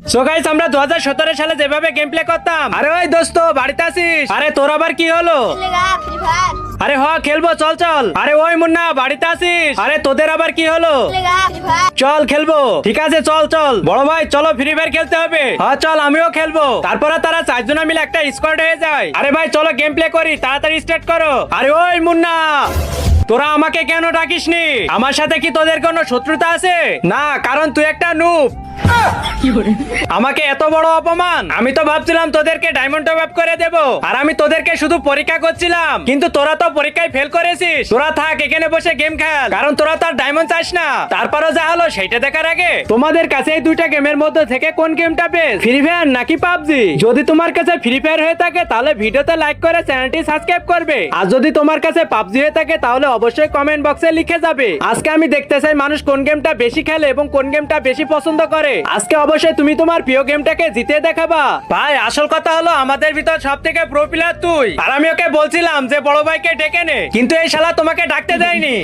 So guys আমরা 2017 সালে যেভাবে গেম প্লে করতাম। আরে ওই দোস্ত বাড়িতে আসিস? আরে তোর আবার কি হলো? আরে হ খেলবো, চল চল। আরে ওই মুন্না বাড়িতে আসিস? আরে তোদের আবার কি হলো? চল খেলবো। ঠিক আছে চল চল। বড় ভাই চলো ফ্রি ফায়ার খেলতে হবে। হ্যাঁ চল আমিও খেলবো। তারপরে তারা চারজনে মিলে একটা স্কোয়াড হয়ে যায়। আরে ভাই চলো গেম প্লে করি, তাড়াতাড়ি স্টার্ট করো। আরে ওই মুন্না তোরা আমাকে কেন ডাকিসনি? আমার সাথে কি তোদের কোনো শত্রুতা আছে? না, কারণ তুই একটা নুব। আমাকে এত বড় অপমান! আমি তো ভাবছিলাম তোদেরকে ডায়মন্ড টপ আপ করে দেব, আর আমি তোদেরকে শুধু পরীক্ষা করছিলাম। কিন্তু তোরা তো পরীক্ষায় ফেল করেছিস। তোরা থাক এখানে বসে গেম খেল, কারণ তোরা তো আর ডায়মন্ড চাস না। তারপরও যা হলো সেটা দেখার আগে তোমাদের কাছে এই দুইটা গেমের মধ্যে থেকে কোন গেমটা বেস্ট, ফ্রি ফায়ার নাকি পাবজি? যদি তোমার কাছে ফ্রি ফায়ার হয়ে থাকে তাহলে ভিডিওতে লাইক করে চ্যানেলটি সাবস্ক্রাইব করবে, আর যদি তোমার কাছে পাবজি হয়ে থাকে তাহলে অবশ্যই কমেন্ট বক্সে লিখে যাবে। আজকে আমি দেখতে চাই মানুষ কোন গেমটা বেশি খেলে এবং কোন গেমটা বেশি পছন্দ করে। আজকে অবশ্যই তুমি তোমার প্রিয় গেমটাকে জিতে দেখাবা। ভাই আসল কথা হলো আমাদের ভিতর সব থেকে প্রো প্লেয়ার তুই, আর আমি ওকে বলছিলাম যে বড় ভাইকে ডেকে নে, কিন্তু এই শালা তোমাকে ডাকতে দেয়নি।